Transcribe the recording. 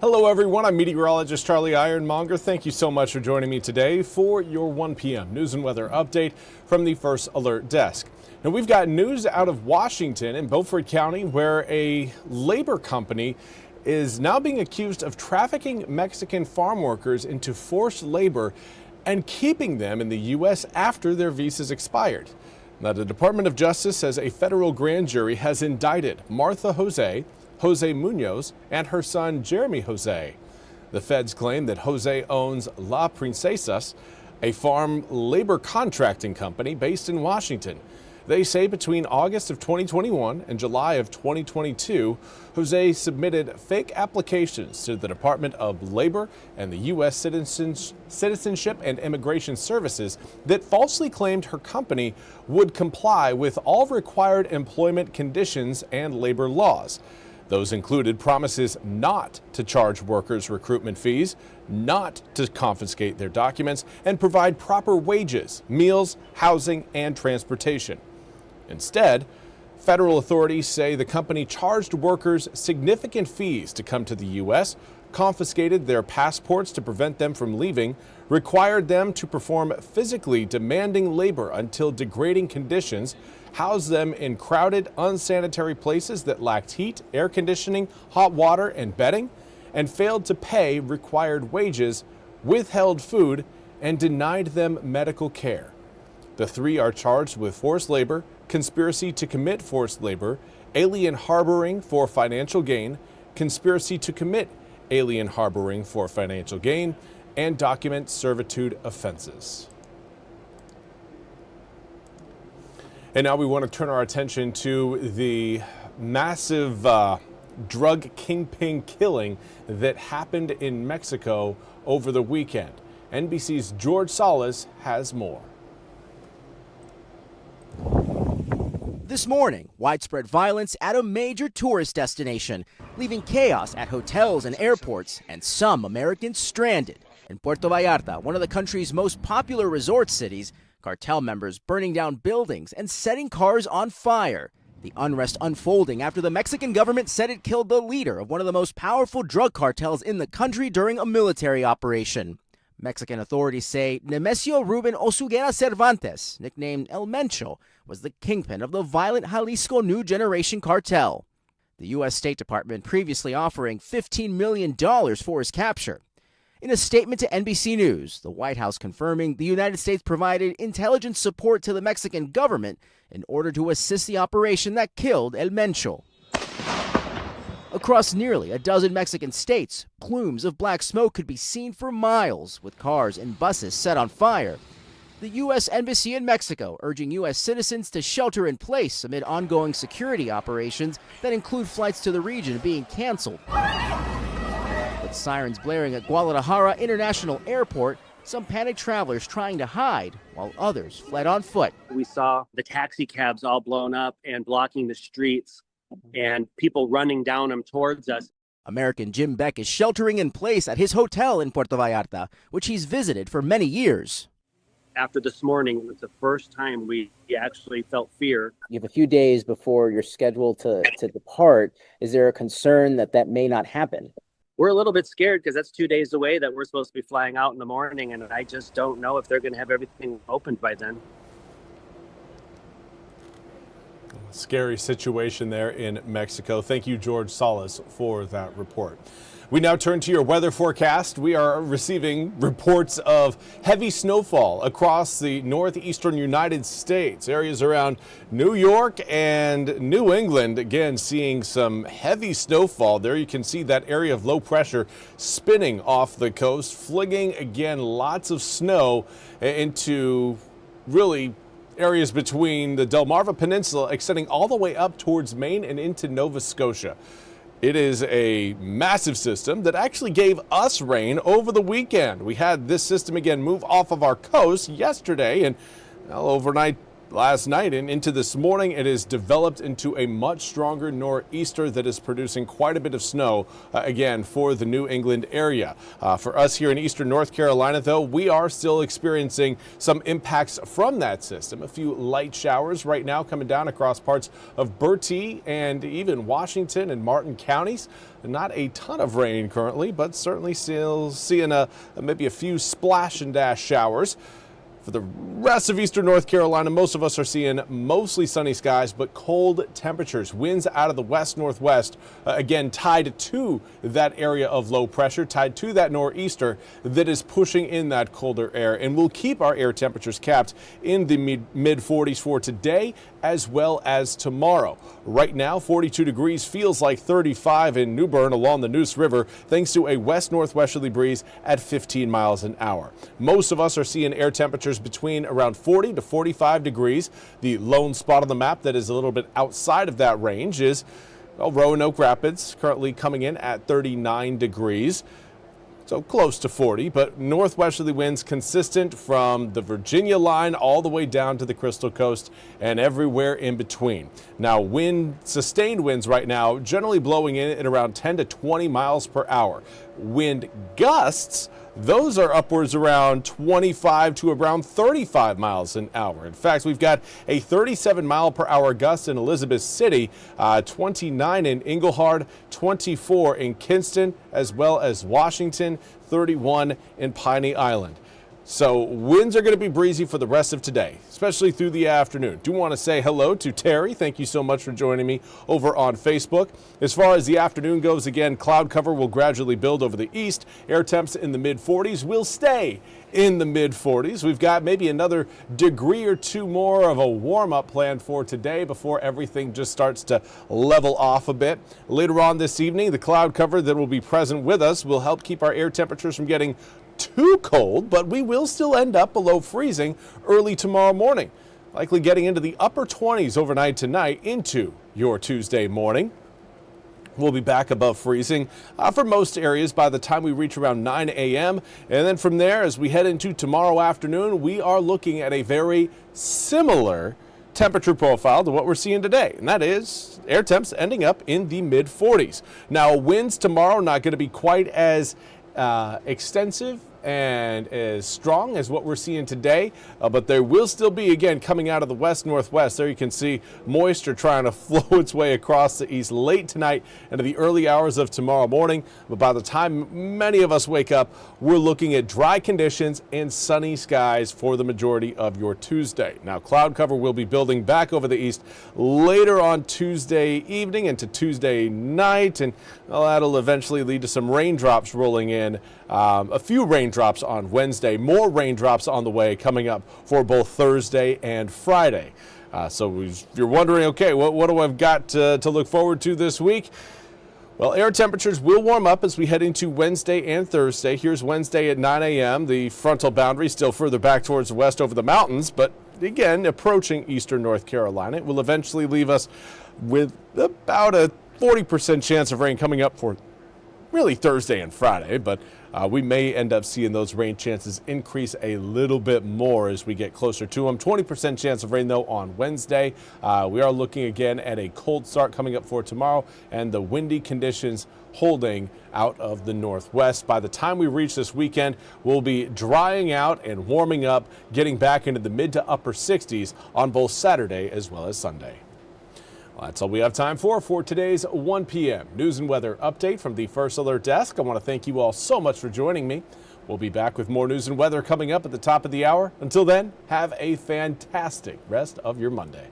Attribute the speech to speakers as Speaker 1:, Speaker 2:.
Speaker 1: Hello everyone, I'm Meteorologist Charlie Ironmonger. Thank you so much for joining me today for your 1 p.m. news and weather update from the First Alert Desk. Now we've got news out of Washington in Beaufort County where a labor company is now being accused of trafficking Mexican farm workers into forced labor and keeping them in the U.S. after their visas expired. Now the Department of Justice says a federal grand jury has indicted Martha Jose Munoz, and her son Jeremy Jose. The feds claim that Jose owns La Princesas, a farm labor contracting company based in Washington. They say between August of 2021 and July of 2022, Jose submitted fake applications to the Department of Labor and the U.S. Citizenship and Immigration Services that falsely claimed her company would comply with all required employment conditions and labor laws. Those included promises not to charge workers recruitment fees, not to confiscate their documents, and provide proper wages, meals, housing, and transportation. Instead, federal authorities say the company charged workers significant fees to come to the U.S., confiscated their passports to prevent them from leaving, required them to perform physically demanding labor until degrading conditions, housed them in crowded, unsanitary places that lacked heat, air conditioning, hot water, and bedding, and failed to pay required wages, withheld food, and denied them medical care. The three are charged with forced labor, conspiracy to commit forced labor, alien harboring for financial gain, conspiracy to commit alien harboring for financial gain, and document servitude offenses. And now we want to turn our attention to the massive drug kingpin killing that happened in Mexico over the weekend. NBC's George Salas has more.
Speaker 2: This morning, widespread violence at a major tourist destination, leaving chaos at hotels and airports, and some Americans stranded. In Puerto Vallarta, one of the country's most popular resort cities, cartel members burning down buildings and setting cars on fire. The unrest unfolding after the Mexican government said it killed the leader of one of the most powerful drug cartels in the country during a military operation. Mexican authorities say Nemesio Ruben Osuguera Cervantes, nicknamed El Mencho, was the kingpin of the violent Jalisco New Generation cartel. The U.S. State Department previously offering $15 million for his capture. In a statement to NBC News, the White House confirming the United States provided intelligence support to the Mexican government in order to assist the operation that killed El Mencho. Across nearly a dozen Mexican states, plumes of black smoke could be seen for miles, with cars and buses set on fire. The U.S. Embassy in Mexico urging U.S. citizens to shelter in place amid ongoing security operations that include flights to the region being canceled. With sirens blaring at Guadalajara International Airport, some panicked travelers trying to hide, while others fled on foot.
Speaker 3: We saw the taxi cabs all blown up and blocking the streets, and people running down them towards us.
Speaker 2: American Jim Beck is sheltering in place at his hotel in Puerto Vallarta, which he's visited for many years.
Speaker 3: After this morning, it was the first time we actually felt fear.
Speaker 4: You have a few days before you're scheduled to depart. Is there a concern that that may not happen?
Speaker 3: We're a little bit scared because that's 2 days away that we're supposed to be flying out in the morning, and I just don't know if they're going to have everything opened by then.
Speaker 1: Scary situation there in Mexico. Thank you, George Salas, for that report. We now turn to your weather forecast. We are receiving reports of heavy snowfall across the northeastern United States. Areas around New York and New England, again, seeing some heavy snowfall. There you can see that area of low pressure spinning off the coast, flinging, again, lots of snow into really areas between the Delmarva Peninsula, extending all the way up towards Maine and into Nova Scotia. It is a massive system that actually gave us rain over the weekend. We had this system again move off of our coast yesterday, and well, overnight last night and into this morning, it has developed into a much stronger nor'easter that is producing quite a bit of snow again for the New England area. For us here in eastern North Carolina, though, we are still experiencing some impacts from that system. A few light showers right now coming down across parts of Bertie and even Washington and Martin counties. Not a ton of rain currently, but certainly still seeing maybe a few splash and dash showers. For the rest of eastern North Carolina, most of us are seeing mostly sunny skies, but cold temperatures. Winds out of the west-northwest, again, tied to that area of low pressure, tied to that nor'easter that is pushing in that colder air. And we'll keep our air temperatures capped in the mid-40s for today as well as tomorrow. Right now, 42 degrees feels like 35 in New Bern along the Neuse River, thanks to a west-northwesterly breeze at 15 miles an hour. Most of us are seeing air temperatures between around 40 to 45 degrees. The lone spot on the map that is a little bit outside of that range is Roanoke Rapids, currently coming in at 39 degrees. So close to 40, but northwesterly winds consistent from the Virginia line all the way down to the Crystal Coast and everywhere in between. Now, sustained winds right now generally blowing in at around 10 to 20 miles per hour. Wind gusts, those are upwards around 25 to around 35 miles an hour. In fact, we've got a 37 mile per hour gust in Elizabeth City, 29 in Englehart, 24 in Kinston, as well as Washington, 31 in Piney Island. So winds are going to be breezy for the rest of today, especially through the afternoon. Do want to say hello to Terry. Thank you so much for joining me over on Facebook. As far as the afternoon goes, again, cloud cover will gradually build over the east. Air temps in the mid-40s will stay in the mid-40s. We've got maybe another degree or two more of a warm-up planned for today before everything just starts to level off a bit. Later on this evening, the cloud cover that will be present with us will help keep our air temperatures from getting too cold, but we will still end up below freezing early tomorrow morning, likely getting into the upper 20s overnight tonight into your Tuesday morning. We'll be back above freezing for most areas by the time we reach around 9 a.m. And then from there, as we head into tomorrow afternoon, we are looking at a very similar temperature profile to what we're seeing today, and that is air temps ending up in the mid-40s. Now, winds tomorrow not going to be quite as extensive and as strong as what we're seeing today, but there will still be, again, coming out of the west-northwest. There you can see moisture trying to flow its way across the east late tonight into the early hours of tomorrow morning. But by the time many of us wake up, we're looking at dry conditions and sunny skies for the majority of your Tuesday. Now, cloud cover will be building back over the east later on Tuesday evening into Tuesday night, and that'll eventually lead to some raindrops rolling in. A few raindrops on Wednesday, more raindrops on the way coming up for both Thursday and Friday. So if you're wondering, okay, what do I've got to look forward to this week? Well, air temperatures will warm up as we head into Wednesday and Thursday. Here's Wednesday at 9 a.m. The frontal boundary still further back towards the west over the mountains, but again, approaching eastern North Carolina. It will eventually leave us with about a 40% chance of rain coming up for really Thursday and Friday, but we may end up seeing those rain chances increase a little bit more as we get closer to them. 20% chance of rain, though, on Wednesday. We are looking again at a cold start coming up for tomorrow, and the windy conditions holding out of the northwest. By the time we reach this weekend, we'll be drying out and warming up, getting back into the mid to upper 60s on both Saturday as well as Sunday. Well, that's all we have time for today's 1 p.m. news and weather update from the First Alert Desk. I want to thank you all so much for joining me. We'll be back with more news and weather coming up at the top of the hour. Until then, have a fantastic rest of your Monday.